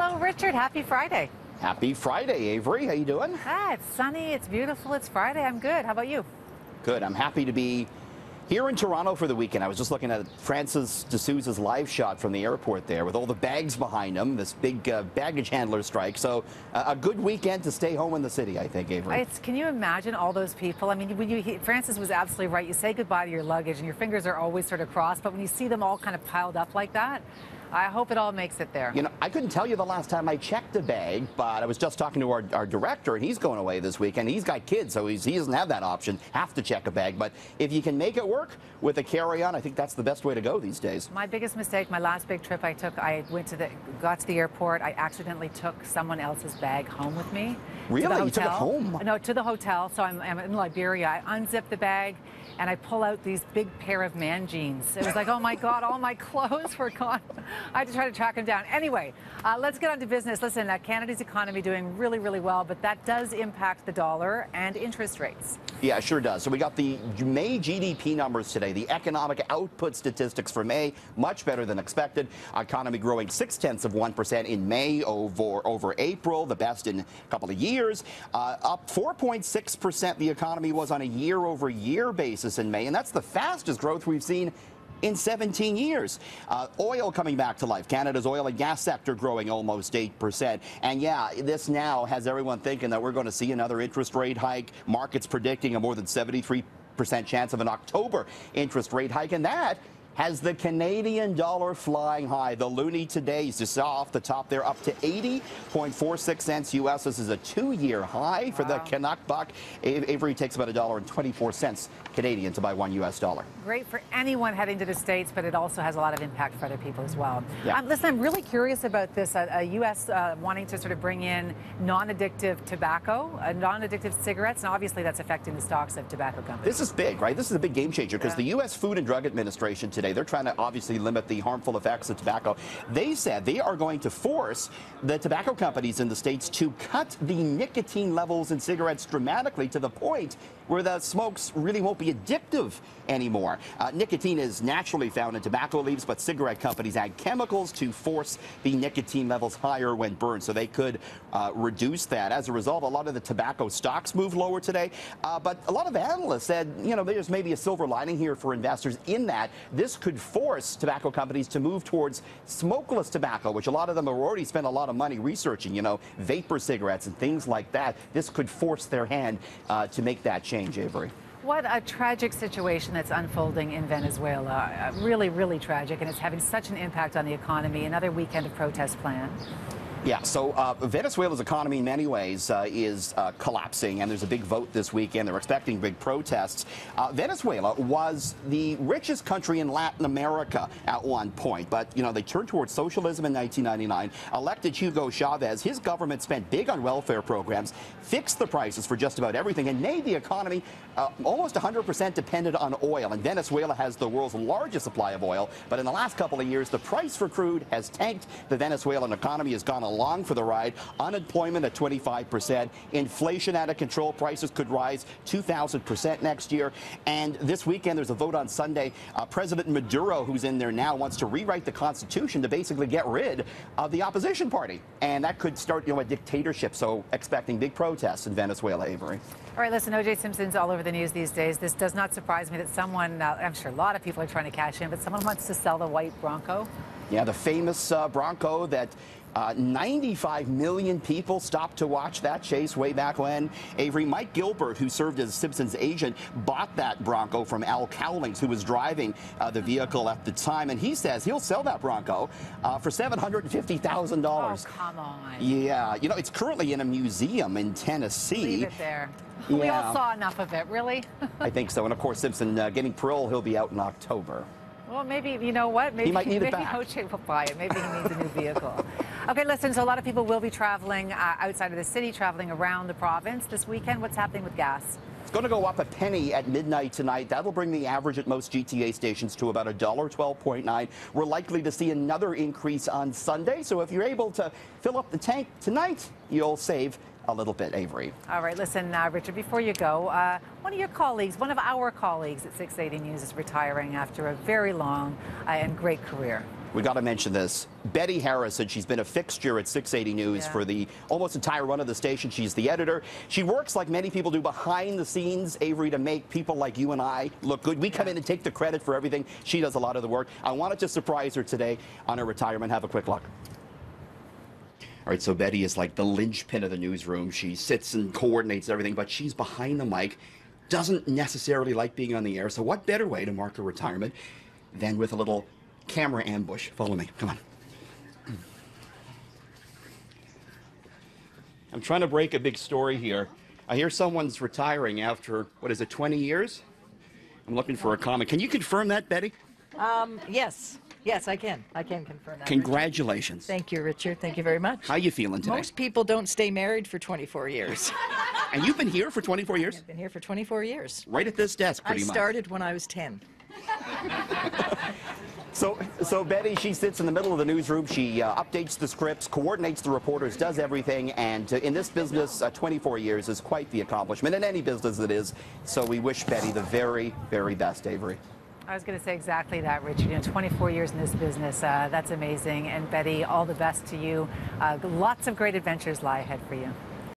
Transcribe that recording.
Hello, Richard. Happy Friday. Happy Friday, Avery. How you doing? It's sunny. It's beautiful. It's Friday. I'm good. How about you? Good. I'm happy to be here in Toronto for the weekend. I was just looking at Francis D'Souza's live shot from the airport there with all the bags behind him, this big baggage handler strike. So a good weekend to stay home in the city, I think, Avery. Can you imagine all those people? I mean, Francis was absolutely right. You say goodbye to your luggage and your fingers are always sort of crossed, but when you see them all kind of piled up like that, I hope it all makes it there. You know, I couldn't tell you the last time I checked a bag, but I was just talking to our director, and he's going away this weekend. He's got kids, so he doesn't have that option, have to check a bag. But if you can make it work with a carry-on, I think that's the best way to go these days. My biggest mistake, my last big trip I took, I got to the airport. I accidentally took someone else's bag home with me. Really? To the You took it home? No, to the hotel. So I'm in Liberia. I unzip the bag, and I pull out these big pair of man jeans. It was like, oh my God, all my clothes were gone. I had to try to track them down. Anyway, let's get on to business. Listen, Canada's economy doing really, really well, but that does impact the dollar and interest rates. Yeah, it sure does. So we got the May GDP numbers today. The economic output statistics for May, much better than expected. Economy growing 0.6% in May over April, the best in a couple of years. Up 4.6% the economy was on a year-over-year basis in May, and that's the fastest growth we've seen in 17 years. Oil coming back to life. Canada's oil and gas sector growing almost 8%. And yeah, this now has everyone thinking that we're going to see another interest rate hike. Markets predicting a more than 73% chance of an October interest rate hike. And that has the Canadian dollar flying high. The loonie today is just off the top there, up to 80.46 cents US. This is a 2-year high for the Canuck buck. Avery takes about $1.24 Canadian to buy $1 US. Great for anyone heading to the States, but it also has a lot of impact for other people as well. Yeah. Listen, I'm really curious about this. U.S. Wanting to sort of bring in non-addictive tobacco, non-addictive cigarettes, and obviously that's affecting the stocks of tobacco companies. This is big, right? This is a big game changer because the U.S. Food and Drug Administration today, they're trying to obviously limit the harmful effects of tobacco. They said they are going to force the tobacco companies in the States to cut the nicotine levels in cigarettes dramatically to the point where the smokes really won't be addictive anymore. Nicotine is naturally found in tobacco leaves, but cigarette companies add chemicals to force the nicotine levels higher when burned, so they could reduce that. As a result, a lot of the tobacco stocks moved lower today, but a lot of analysts said, you know, there's maybe a silver lining here for investors in that this could force tobacco companies to move towards smokeless tobacco, which a lot of them have already spent a lot of money researching, you know, vapor cigarettes and things like that. This could force their hand to make that change, Avery. What a tragic situation that's unfolding in Venezuela. Really, really tragic, and it's having such an impact on the economy. Another weekend of protests planned. Yeah, so Venezuela's economy in many ways is collapsing, and there's a big vote this weekend. They're expecting big protests. Venezuela was the richest country in Latin America at one point, but, you know, they turned towards socialism in 1999, elected Hugo Chavez. His government spent big on welfare programs, fixed the prices for just about everything, and made the economy almost 100% dependent on oil. And Venezuela has the world's largest supply of oil, but in the last couple of years, the price for crude has tanked. The Venezuelan economy has gone along for the ride. Unemployment at 25%. Inflation out of control. Prices could rise 2,000% next year. And this weekend, there's a vote on Sunday. President Maduro, who's in there now, wants to rewrite the Constitution to basically get rid of the opposition party. And that could start, you know, a dictatorship. So expecting big protests in Venezuela, Avery. All right, listen, O.J. Simpson's all over the news these days. This does not surprise me that someone, I'm sure a lot of people are trying to cash in, but someone wants to sell the white Bronco. Yeah, the famous Bronco that 95 million people stopped to watch that chase way back when. Avery, Mike Gilbert, who served as Simpson's agent, bought that Bronco from Al Cowlings, who was driving the vehicle at the time. And he says he'll sell that Bronco for $750,000. Oh, come on. Yeah, you know, it's currently in a museum in Tennessee. Leave it there. Yeah. We all saw enough of it, really. I think so. And of course, Simpson getting parole, he'll be out in October. Well, maybe, you know what? Maybe he might need it back. OJ will buy it. Maybe he needs a new vehicle. Okay, listen, so a lot of people will be traveling outside of the city, traveling around the province this weekend. What's happening with gas? It's going to go up a penny at midnight tonight. That'll bring the average at most GTA stations to about $1.12.9. We're likely to see another increase on Sunday. So if you're able to fill up the tank tonight, you'll save a little bit, Avery. All right, listen, Richard, before you go, one of your colleagues, one of our colleagues at 680 News is retiring after a very long and great career. We got to mention this. Betty Harris said she's been a fixture at 680 News for the almost entire run of the station. She's the editor. She works like many people do behind the scenes, Avery, to make people like you and I look good. We come in and take the credit for everything. She does a lot of the work. I wanted to surprise her today on her retirement. Have a quick look. All right, so Betty is like the linchpin of the newsroom. She sits and coordinates everything, but she's behind the mic, doesn't necessarily like being on the air. So what better way to mark her retirement than with a little camera ambush? Follow me. Come on. I'm trying to break a big story here. I hear someone's retiring after, what is it, 20 years? I'm looking for a comment. Can you confirm that, Betty? Yes. Yes, I can. I can confirm that. Congratulations. Richard. Thank you, Richard. Thank you very much. How you feeling today? Most people don't stay married for 24 years. And you've been here for 24 years? I've been here for 24 years. Right at this desk, pretty much. I started when I was 10. So Betty, she sits in the middle of the newsroom. She updates the scripts, coordinates the reporters, does everything. And in this business, 24 years is quite the accomplishment. In any business it is. So we wish Betty the very, very best, Avery. I was going to say exactly that, Richard. 24 years in this business, that's amazing. And Betty, all the best to you. Lots of great adventures lie ahead for you.